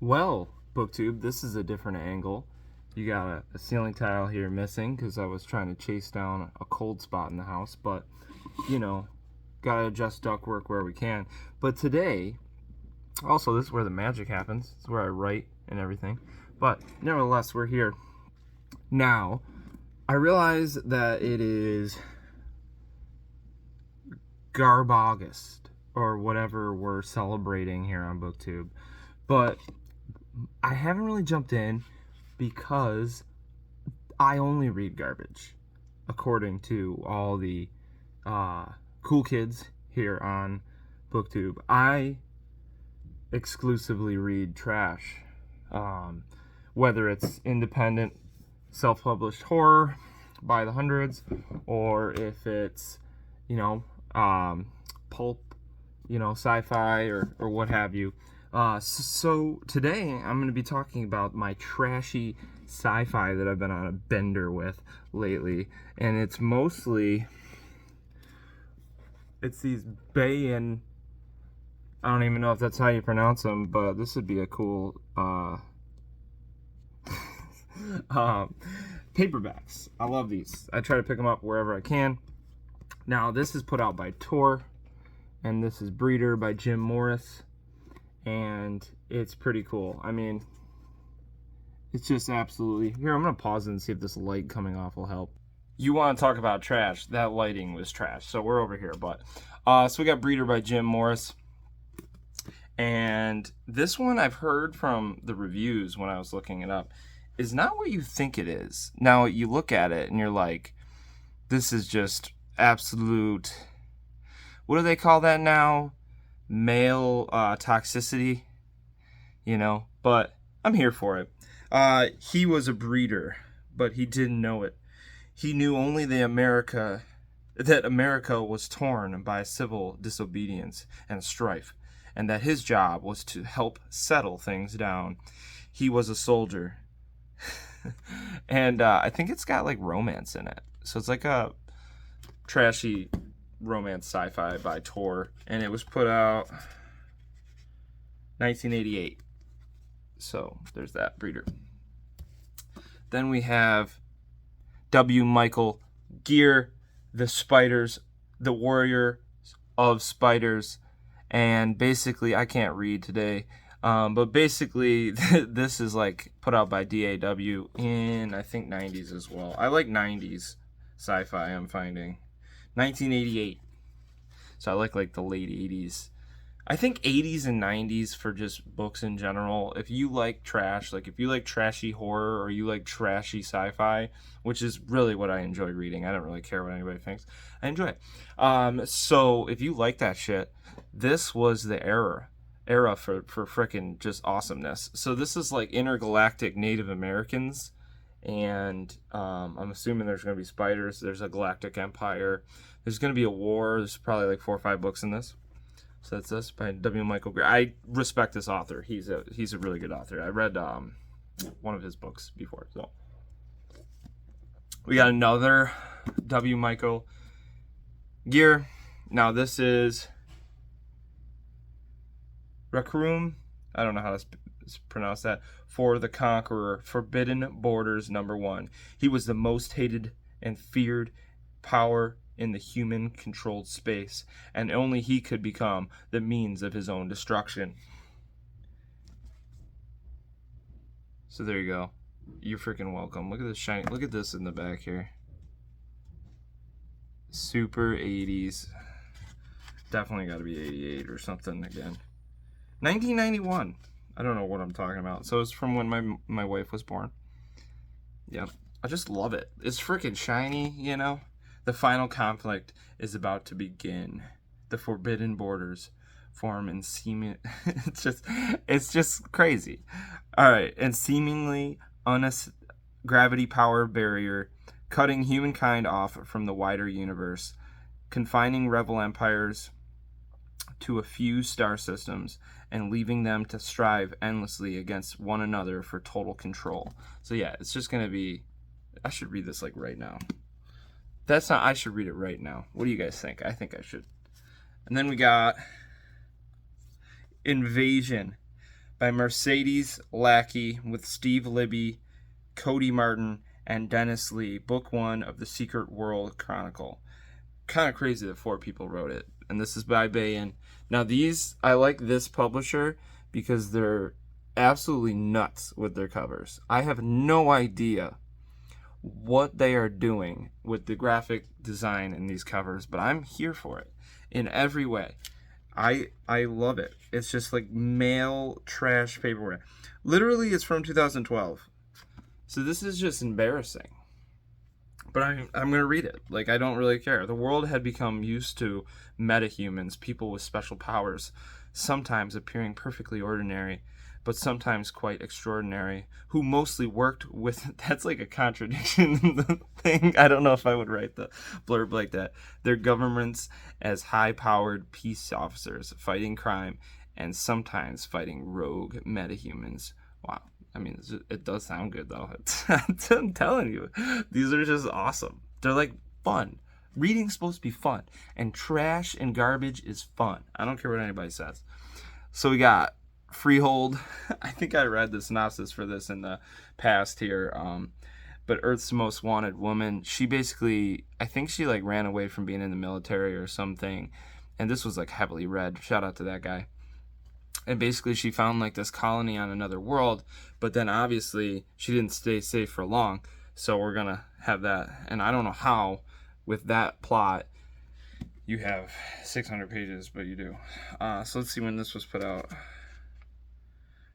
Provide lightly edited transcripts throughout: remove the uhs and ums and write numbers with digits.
Well, BookTube, this is a different angle. You got a ceiling tile here missing because I was trying to chase down a cold spot in the house, but you know, gotta adjust ductwork where we can. But today, also, this is where the magic happens. It's where I write and everything. But nevertheless, we're here now. I realize that it is Garbogust or whatever we're celebrating here on BookTube, but I haven't really jumped in because I only read garbage, according to all the cool kids here on BookTube. I exclusively read trash, whether it's independent, self-published horror by the hundreds, or if it's, you know, pulp, sci-fi or what have you. So today I'm going to be talking about my trashy sci-fi that I've been on a bender with lately, and it's these Bayan. I don't even know if that's how you pronounce them, but this would be a cool paperbacks. I love these. I try to pick them up wherever I can. Now this is put out by Tor, and this is Breeder by Jim Morris, and it's pretty cool. I mean, it's just absolutely... Here, I'm going to pause it and see if this light coming off will help. You want to talk about trash. That lighting was trash, so we're over here. But so we got Breeder by Jim Morris. And this one I've heard from the reviews when I was looking it up is not what you think it is. Now, you look at it and you're like, this is just absolute... What do they call that now? Male toxicity, but I'm here for it. He was a breeder, but he didn't know it. He knew only that America was torn by civil disobedience and strife, and that his job was to help settle things down. He was a soldier. And I think it's got like romance in it. So it's like a trashy romance sci-fi by Tor, and it was put out 1988. So there's that, Breeder. Then we have W. Michael Gear, the warrior of spiders. And basically, I can't read today, but basically this is like put out by DAW in, I think, 90s as well. I like 90s sci-fi, I'm finding. 1988. So I like the late 80s. I think 80s and 90s for just books in general. If you like trash, like if you like trashy horror or you like trashy sci-fi, which is really what I enjoy reading. I don't really care what anybody thinks. I enjoy it. So if you like that shit, this was the era for frickin' just awesomeness. So this is like intergalactic Native Americans, and I'm assuming there's going to be spiders. There's a galactic empire. There's going to be a war. There's probably like 4 or 5 books in this. So that's this by W. Michael Greer. I respect this author. He's a really good author. I read one of his books before. So we got another W. Michael Gear. Now this is Requiem. I don't know how to pronounce that. For the Conqueror, Forbidden Borders #1. He was the most hated and feared power in the human-controlled space, and only he could become the means of his own destruction. So there you go. You're freaking welcome. Look at this shiny. Look at this in the back here. Super 80s. Definitely got to be 88 or something again. 1991. I don't know what I'm talking about. So it's from when my wife was born. Yeah. I just love it. It's freaking shiny, The final conflict is about to begin. The forbidden borders form and seem it's just crazy. All right, and seemingly gravity power barrier cutting humankind off from the wider universe, confining rebel empires to a few star systems and leaving them to strive endlessly against one another for total control. So yeah, it's just going to be... I should read this like right now. I should read it right now. What do you guys think? I think I should. And then we got Invasion by Mercedes Lackey with Steve Libby, Cody Martin, and Dennis Lee. Book 1 of the Secret World Chronicle. Kind of crazy that 4 people wrote it. And this is by Bayan. Now these, I like this publisher because they're absolutely nuts with their covers. I have no idea what they are doing with the graphic design in these covers, but I'm here for it in every way. I love it. It's just like mail trash paperware. Literally, it's from 2012. So this is just embarrassing. But I'm going to read it. Like, I don't really care. The world had become used to metahumans, people with special powers, sometimes appearing perfectly ordinary, but sometimes quite extraordinary, who mostly worked with... That's like a contradiction in the thing. I don't know if I would write the blurb like that. Their governments as high-powered peace officers, fighting crime, and sometimes fighting rogue metahumans. Wow. I mean, it does sound good, though. I'm telling you. These are just awesome. They're, like, fun. Reading's supposed to be fun. And trash and garbage is fun. I don't care what anybody says. So we got Freehold. I think I read the synopsis for this in the past here. But Earth's Most Wanted Woman. She basically, I think she, like, ran away from being in the military or something. And this was, like, heavily read. Shout out to that guy. And basically she found like this colony on another world, but then obviously she didn't stay safe for long. So we're going to have that. And I don't know how with that plot you have 600 pages, but you do. So let's see when this was put out.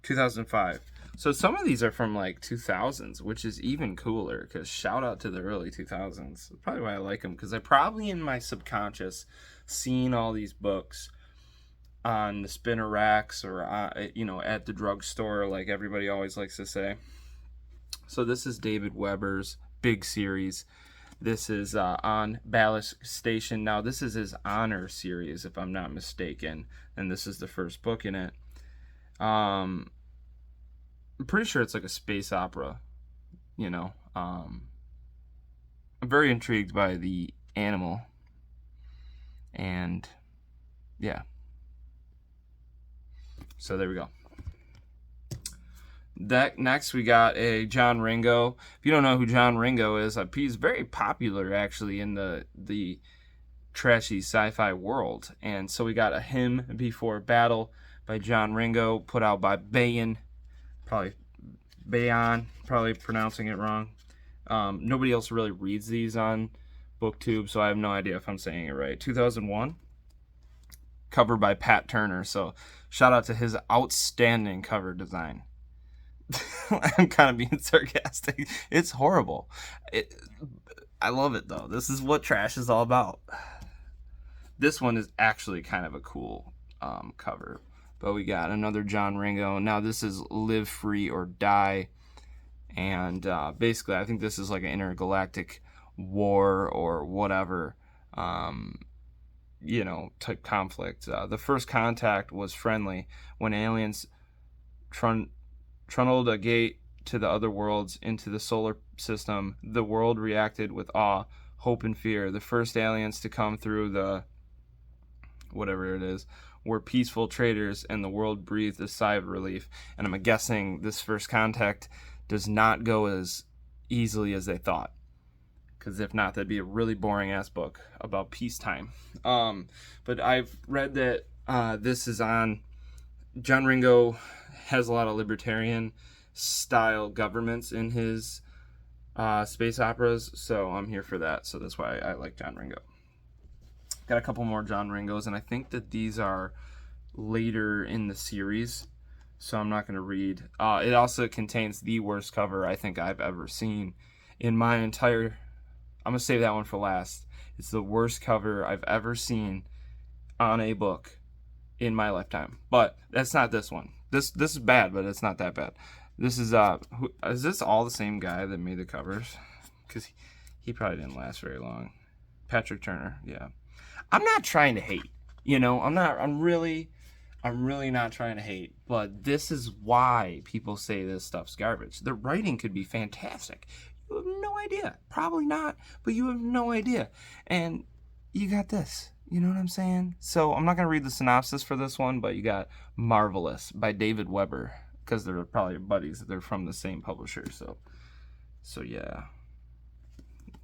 2005. So some of these are from like 2000s, which is even cooler because shout out to the early 2000s. Probably why I like them, because I probably in my subconscious seen all these books on the spinner racks or at the drugstore, like everybody always likes to say. So this is David Weber's big series. This is on Ballast Station. Now this is his honor series, if I'm not mistaken, and this is the first book in it. I'm pretty sure it's like a space opera. I'm very intrigued by the animal, and yeah. So there we go. Next we got a John Ringo. If you don't know who John Ringo is, he's very popular actually in the trashy sci-fi world. And so we got A Hymn Before Battle by John Ringo, put out by Bayan. Probably pronouncing it wrong. Nobody else really reads these on BookTube, so I have no idea if I'm saying it right. 2001. Cover by Pat Turner. So shout out to his outstanding cover design. I'm kind of being sarcastic. It's horrible. I love it though. This is what trash is all about. This one is actually kind of a cool cover. But we got another John Ringo. Now this is Live Free or Die. And basically I think this is like an intergalactic war or whatever. Type conflict. The first contact was friendly. When aliens trundled a gate to the other worlds into the solar system, the world reacted with awe, hope, and fear. The first aliens to come through the whatever it is were peaceful traders, and the world breathed a sigh of relief. And I'm guessing this first contact does not go as easily as they thought. Because if not, that'd be a really boring-ass book about peacetime. But I've read that this is on... John Ringo has a lot of libertarian-style governments in his space operas, so I'm here for that. So that's why I like John Ringo. Got a couple more John Ringos, and I think that these are later in the series, so I'm not going to read. It also contains the worst cover I think I've ever seen in my entire... I'm going to save that one for last. It's the worst cover I've ever seen on a book in my lifetime. But that's not this one. This is bad, but it's not that bad. This is is this all the same guy that made the covers? Because he probably didn't last very long. Patrick Turner, yeah. I'm not trying to hate. I'm really not trying to hate. But this is why people say this stuff's garbage. The writing could be fantastic. You have no idea. Probably not, but you have no idea. And you got this. You know what I'm saying? So I'm not going to read the synopsis for this one, but you got Marvelous by David Weber, because they're probably buddies. They're from the same publisher. So yeah.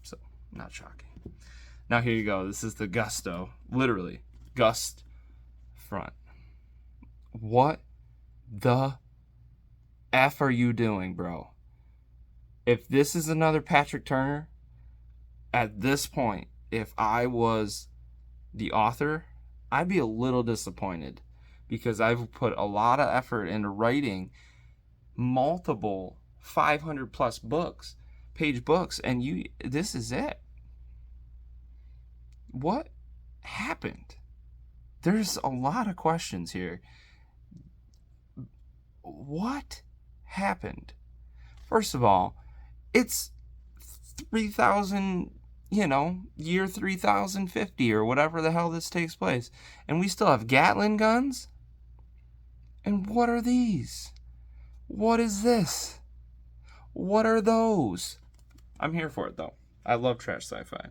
So, not shocking. Now here you go. This is the Gusto. Literally. Gust front. What the F are you doing, bro? If this is another Patrick Turner, at this point, if I was the author, I'd be a little disappointed, because I've put a lot of effort into writing multiple 500 plus page books, and this is it. What happened? There's a lot of questions here. What happened? First of all, it's 3,000, year 3050 or whatever the hell this takes place. And we still have Gatling guns? And what are these? What is this? What are those? I'm here for it, though. I love trash sci-fi.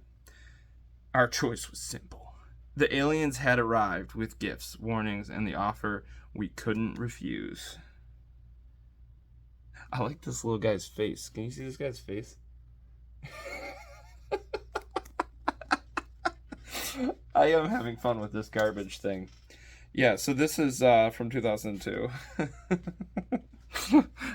Our choice was simple. The aliens had arrived with gifts, warnings, and the offer we couldn't refuse. I like this little guy's face. Can you see this guy's face? I am having fun with this garbage thing. Yeah, so this is from 2002.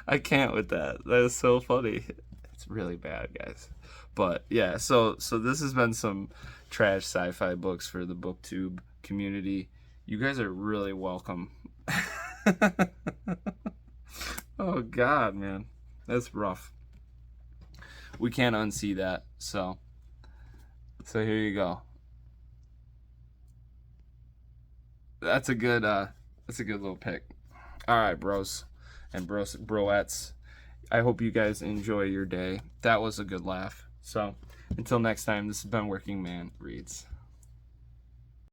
I can't with that. That is so funny. It's really bad, guys. But yeah, so this has been some trash sci-fi books for the BookTube community. You guys are really welcome. Oh God, man, that's rough. We can't unsee that. So here you go. That's a good little pick. All right, bros and broettes. I hope you guys enjoy your day. That was a good laugh. So until next time, this has been Working Man Reads.